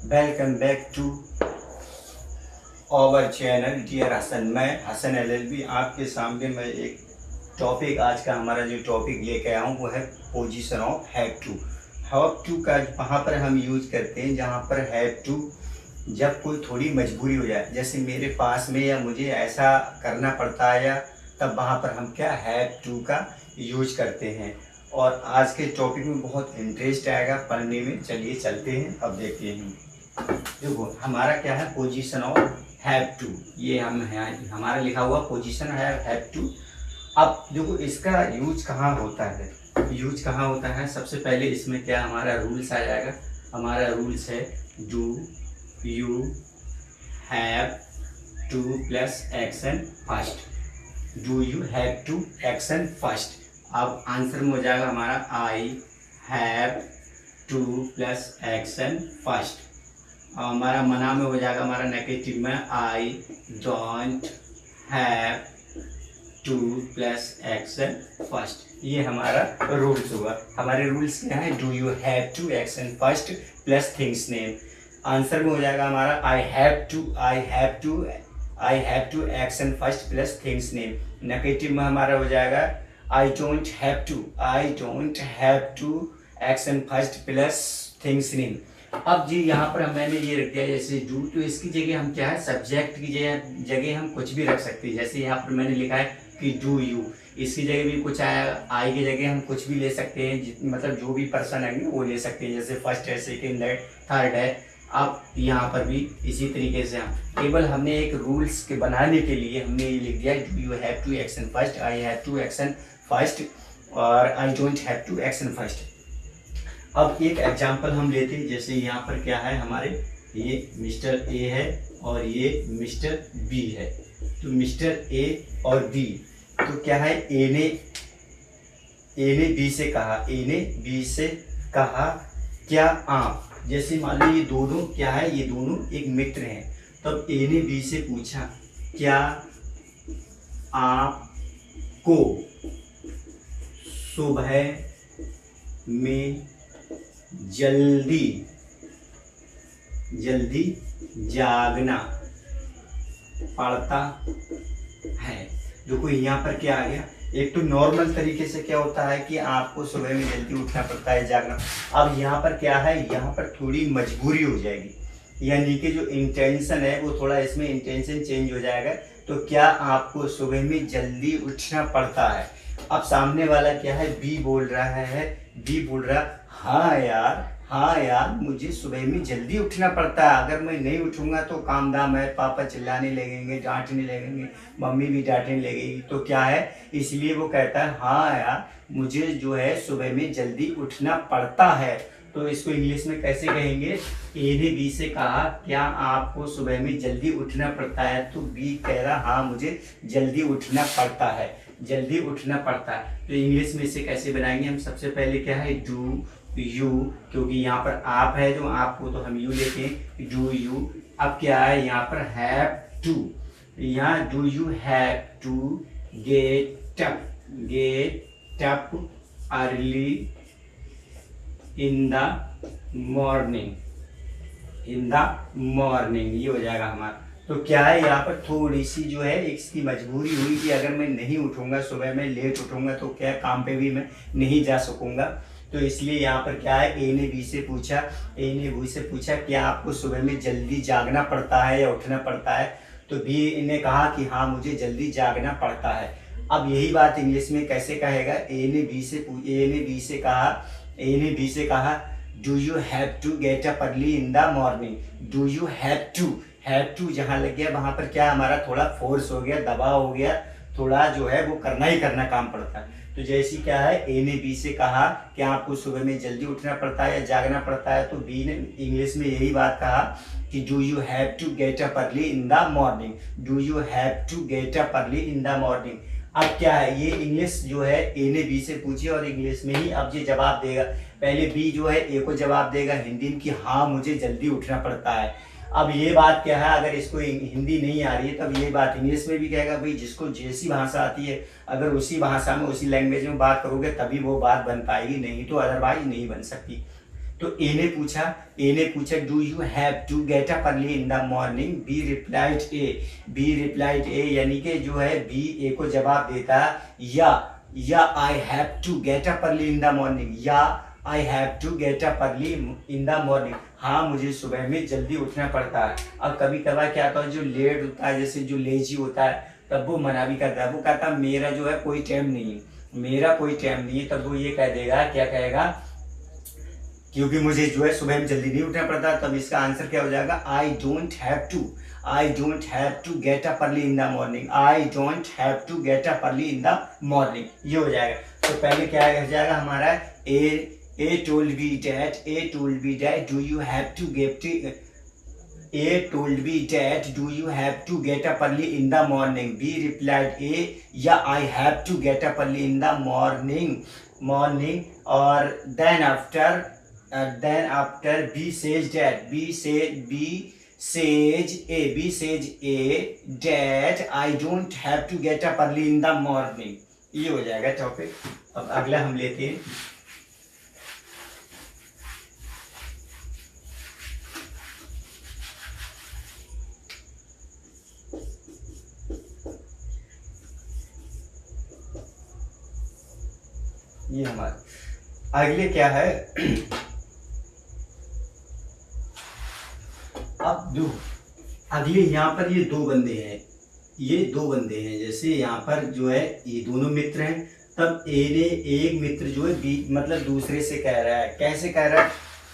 Welcome back to our channel dear Hasan. मैं Hasan LLB आपके सामने मैं एक टॉपिक, आज का हमारा जो टॉपिक लेके आया हूँ वो है position of have to. Have to का वहाँ पर हम यूज करते हैं जहाँ पर हैव टू जब कोई थोड़ी मजबूरी हो जाए, जैसे मेरे पास में या मुझे ऐसा करना पड़ता है, या तब वहाँ पर हम क्या हैव टू का यूज करते हैं। और आज के टॉपिक में बहुत इंटरेस्ट आएगा पढ़ने में। चलिए चलते हैं, अब देखते हैं। देखो हमारा क्या है, पोजीशन ऑफ हैव टू। ये हम है, हमारा लिखा हुआ पोजीशन है हैव टू। अब देखो इसका यूज कहाँ होता है, यूज कहाँ होता है। सबसे पहले इसमें क्या हमारा रूल्स आ जाएगा। हमारा रूल्स है do you have to plus action first. Do you have to action first. अब आंसर में हो जाएगा हमारा I have to plus action first. हमारा मना में हो जाएगा हमारा नेगेटिव में I don't have to plus action first. ये हमारा रूल्स हुआ। हमारे रूल्स क्या है, do you have to action first plus things name. Answer में हो जाएगा हमारा I have to action first plus things name. Negative में हमारा हो जाएगा I don't have to action first plus things name. अब जी यहाँ पर मैंने ये रख दिया जैसे डू, तो इसकी जगह हम क्या है, सब्जेक्ट की जगह हम कुछ भी रख सकते हैं। जैसे यहाँ पर मैंने लिखा है कि डू यू, इसकी जगह भी कुछ आया, आई की जगह हम कुछ भी ले सकते हैं, मतलब जो भी पर्सन आएंगे वो ले सकते हैं। जैसे फर्स्ट है, सेकेंड है, थर्ड है। अब यहाँ पर भी इसी तरीके से हम केवल हमने एक रूल्स के बनाने के लिए हमने ये लिख दिया do you have to action first, I have to action first और I don't have to action first. अब एक एग्जांपल हम लेते हैं। जैसे यहाँ पर क्या है, हमारे ये मिस्टर ए है और ये मिस्टर बी है। तो मिस्टर ए और बी, तो क्या है, ए ने बी से कहा क्या आप, जैसे मान लो ये दोनों क्या है, ये दोनों एक मित्र हैं। तब ए ने बी से पूछा क्या आपको सुबह में जल्दी जागना पड़ता है। देखो यहाँ पर क्या आ गया, एक तो नॉर्मल तरीके से क्या होता है कि आपको सुबह में जल्दी उठना पड़ता है, जागना। अब यहाँ पर क्या है, यहाँ पर थोड़ी मजबूरी हो जाएगी, यानी कि जो इंटेंशन है वो थोड़ा इसमें इंटेंशन चेंज हो जाएगा। तो क्या आपको सुबह में जल्दी उठना पड़ता है। अब सामने वाला क्या है, बी बोल रहा हाँ यार मुझे सुबह में जल्दी उठना पड़ता है। अगर मैं नहीं उठूंगा तो काम दाम है, पापा चिल्लाने लगेंगे, डांटने लगेंगे, मम्मी भी डांटने लगेगी। तो क्या है, इसलिए वो कहता है हाँ यार मुझे जो है सुबह में जल्दी उठना पड़ता है। तो इसको इंग्लिश में कैसे कहेंगे, ए ने बी से कहा क्या आपको सुबह में जल्दी उठना पड़ता है। तो बी कह रहा हाँ मुझे जल्दी उठना पड़ता है, जल्दी उठना पड़ता है। तो इंग्लिश में इसे कैसे बनाएंगे हम, सबसे पहले क्या है डू यू, क्योंकि यहाँ पर आप है जो आपको तो हम यू लेते हैं, डू यू। अब क्या है यहाँ पर हैव टू, यहाँ do you have to get up early in the morning, ये हो जाएगा हमारा। तो क्या है यहाँ पर थोड़ी सी जो है इसकी मजबूरी हुई कि अगर मैं नहीं उठूंगा, सुबह में लेट उठूंगा तो क्या काम पे भी मैं नहीं जा सकूंगा। तो इसलिए यहाँ पर क्या है, ए ने बी से पूछा क्या आपको सुबह में जल्दी जागना पड़ता है या उठना पड़ता है। तो बी ने कहा कि हाँ मुझे जल्दी जागना पड़ता है। अब यही बात इंग्लिश में कैसे कहेगा, ए ने बी से कहा do you have to get up early in the morning. Do you have to जहाँ लग गया वहाँ पर क्या हमारा थोड़ा फोर्स हो गया, दबाव हो गया, थोड़ा जो है वो करना ही करना काम पड़ता है। तो जैसी क्या है, ए ने बी से कहा कि आपको सुबह में जल्दी उठना पड़ता है या जागना पड़ता है। तो बी ने इंग्लिश में यही बात कहा कि do you have to get up early in the morning, do you have to get up early in the morning. अब क्या है, ये इंग्लिश जो है ए ने बी से पूछी और इंग्लिश में ही अब ये जवाब देगा। पहले बी जो है ए को जवाब देगा हिंदी में कि हाँ मुझे जल्दी उठना पड़ता है। अब ये बात क्या है, अगर इसको हिंदी नहीं आ रही है तब ये बात इंग्लिश में भी कहेगा। भाई जिसको जैसी भाषा आती है अगर उसी भाषा में उसी लैंग्वेज में बात करोगे तभी वो बात बन पाएगी, नहीं तो अदरवाइज नहीं बन सकती। तो ए ने पूछा do you have to get up early in the morning, B replied A यानी कि जो है बी ए को जवाब देता या I have to get up early in the morning, या I have to get up early in the morning, हाँ मुझे सुबह में जल्दी उठना पड़ता है। अब कभी कभार क्या होता है जो लेट होता है, जैसे जो लेजी होता है, तब वो मना भी करता है, वो कहता है मेरा जो है कोई टाइम नहीं है, मेरा कोई टाइम नहीं है, तब वो ये कह देगा, क्या कहेगा, क्योंकि मुझे जो है सुबह में जल्दी नहीं उठना पड़ता, तब इसका आंसर क्या हो जाएगा, I don't have to get up early in the morning, I don't have to get up early in the morning, ये हो जाएगा। तो पहले क्या हो जाएगा हमारा, A told B that do you have to get up early in the morning, B replied A या I have to get up early in the morning, और then after B says A that I don't have to get up early in the morning, ये हो जाएगा topic. अब अगला हम लेते हैं, ये हमारा अगले क्या है, अब दो अगले यहाँ पर ये दो बंदे हैं, जैसे यहाँ पर जो है ये दोनों मित्र हैं, तब ए ने एक मित्र जो है बी मतलब दूसरे से कह रहा है, कैसे कह रहा है,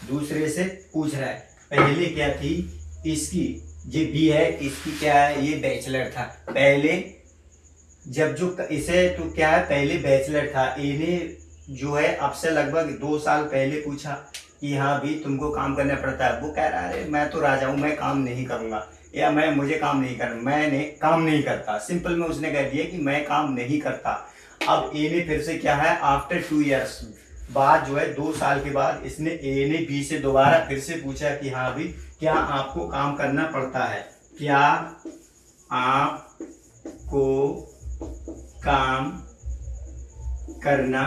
दूसरे से पूछ रहा है, पहले क्या थी इसकी, ये बी है, इसकी क्या है, ये बैचलर था पहले, जब जो इसे तो क्या है पहले बैचलर था, ए ने जो है अब से लगभग 2 साल पहले पूछा कि हाँ भी तुमको काम करना पड़ता है, वो कह रहा है मैं तो राजा हूँ, मैं काम नहीं करूँगा, या मुझे काम नहीं करना, मैंने काम नहीं करता, सिंपल में उसने कह दिया कि मैं काम नहीं करता। अब ए ने फिर से क्या है, आफ्टर 2 इयर्स बाद जो है 2 साल के बाद इसने ए ने बी से दोबारा फिर से पूछा कि हाँ भी क्या आपको काम करना पड़ता है, क्या आपको काम करना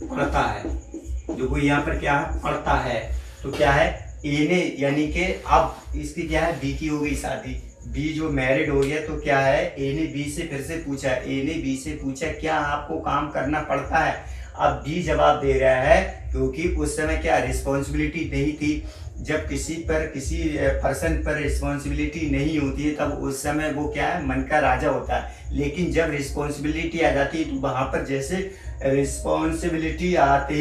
पड़ता है, देखो यहाँ पर क्या है पड़ता है, तो क्या है ए ने यानी कि अब इसकी क्या है बी की हो गई शादी, बी जो मैरिड हो गया, तो क्या है ए ने बी से फिर से पूछा क्या आपको काम करना पड़ता है, अब बी जवाब दे रहा है, क्योंकि उस समय क्या रिस्पॉन्सिबिलिटी नहीं थी, जब किसी पर्सन पर रिस्पॉन्सिबिलिटी नहीं होती है तब उस समय वो क्या है मन का राजा होता है, लेकिन जब रिस्पॉन्सिबिलिटी आ जाती है तो वहाँ पर जैसे रिस्पॉन्सिबिलिटी आते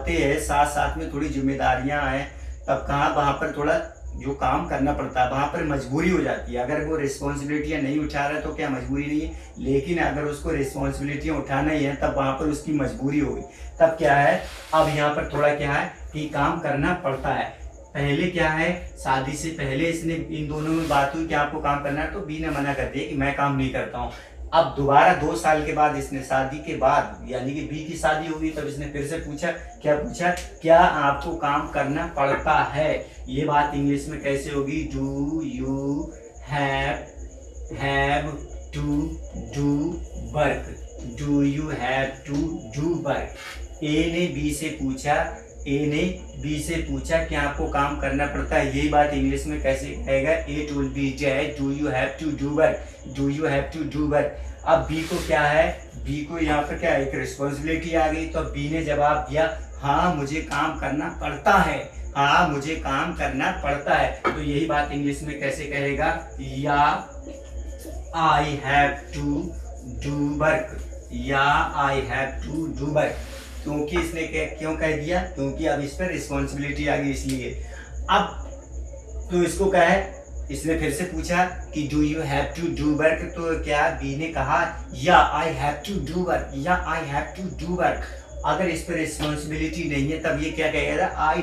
हैं साथ साथ में थोड़ी जिम्मेदारियाँ हैं, तब कहाँ वहाँ पर थोड़ा जो काम करना पड़ता है, वहाँ पर मजबूरी हो जाती है। अगर वो रिस्पॉन्सिबिलिटियाँ नहीं उठा रहा है तो क्या मजबूरी नहीं है, लेकिन अगर उसको रिस्पॉन्सिबिलिटियाँ उठाना ही है तब वहाँ पर उसकी मजबूरी होगी, तब क्या है अब यहाँ पर थोड़ा क्या है कि काम करना पड़ता है। पहले क्या है शादी से पहले इसने इन दोनों में बात हुई कि आपको काम करना है, तो बी ने मना कर दिया कि मैं काम नहीं करता हूँ। अब दोबारा 2 साल के बाद इसने शादी के बाद यानी कि बी की शादी होगी, तब इसने फिर से पूछा क्या आपको काम करना पड़ता है, ये बात इंग्लिश में कैसे होगी, do you have to do work, do you have to do work. A ने बी से पूछा क्या आपको काम करना पड़ता है, यही बात इंग्लिश में कैसे कहेगा, A told B that do you have to do work, अब बी को क्या है, बी को यहाँ पर क्या एक रिस्पॉन्सिबिलिटी आ गई, तो बी ने जवाब दिया हाँ मुझे काम करना पड़ता है, तो यही बात इंग्लिश में कैसे कहेगा, yeah I have to do work, क्योंकि इसने क्यों कह दिया, क्योंकि अब इस पर रिस्पॉन्सिबिलिटी आ गई इसलिए। अब तो इसको क्या है, इसने फिर से पूछा कि do you have to do work, तो क्या बी ने कहा yeah I have to do work, अगर इस पर रिस्पॉन्सिबिलिटी नहीं है तब ये क्या कहेगा, I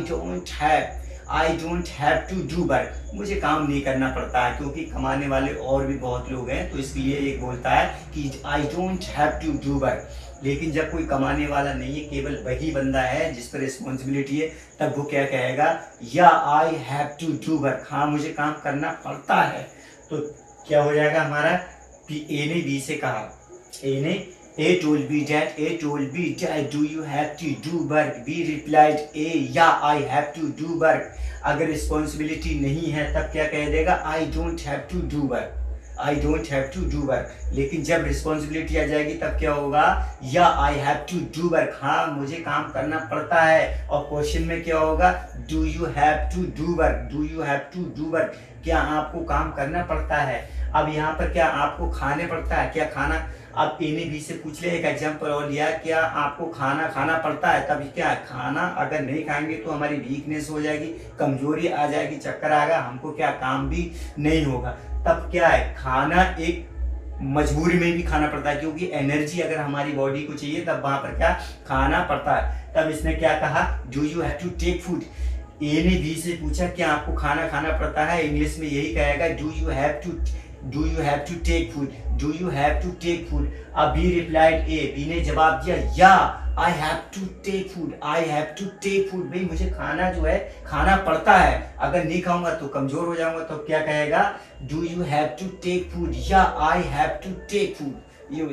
don't have to do work, मुझे काम नहीं करना पड़ता है, क्योंकि कमाने वाले और भी बहुत लोग हैं, तो इसलिए एक बोलता है कि I don't have to do work. लेकिन जब कोई कमाने वाला नहीं है, केवल वही बंदा है जिस पर रिस्पॉन्सिबिलिटी है, तब वो क्या कहेगा, yeah I have to do work, हाँ मुझे काम करना पड़ता है। तो क्या हो जाएगा हमारा, ए ने बी से कहा, A told B that, A told B that, do you have to do work? B replied A, yeah, I have to do work. अगर रिस्पॉन्सिबिलिटी नहीं है तब क्या कह देगा? I don't have to do work. I don't have to do work. लेकिन जब responsibility आ जाएगी तब क्या होगा? या I have to do work. हाँ, मुझे काम करना पड़ता है. और क्वेश्चन में क्या होगा? Do you have to do work? Do you have to do work? क्या आपको काम करना पड़ता है? अब यहाँ पर क्या आपको खाने पड़ता है? क्या खाना? अब ए ने बी से पूछ लिया, एक एग्जाम्पल और लिया, क्या आपको खाना खाना पड़ता है? तब क्या खाना अगर नहीं खाएंगे तो हमारी वीकनेस हो जाएगी, कमजोरी आ जाएगी, चक्कर आएगा, हमको क्या काम भी नहीं होगा. तब क्या है, खाना एक मजबूरी में भी खाना पड़ता है, क्योंकि एनर्जी अगर हमारी बॉडी को चाहिए तब वहां पर क्या खाना पड़ता है. तब इसने क्या कहा? Do you have to take food. A ने बी से पूछा क्या आपको खाना खाना पड़ता है? इंग्लिश में यही कहेगा, do you have to take food. Do you have to take food. अब बी रिप्लाइड ए, बी ने जवाब दिया, yeah I have to take food. I have to take food. भाई मुझे खाना जो है खाना पड़ता है, अगर नहीं खाऊंगा तो कमजोर हो जाऊंगा. तो क्या कहेगा? Do you have to take food, या I have to take food.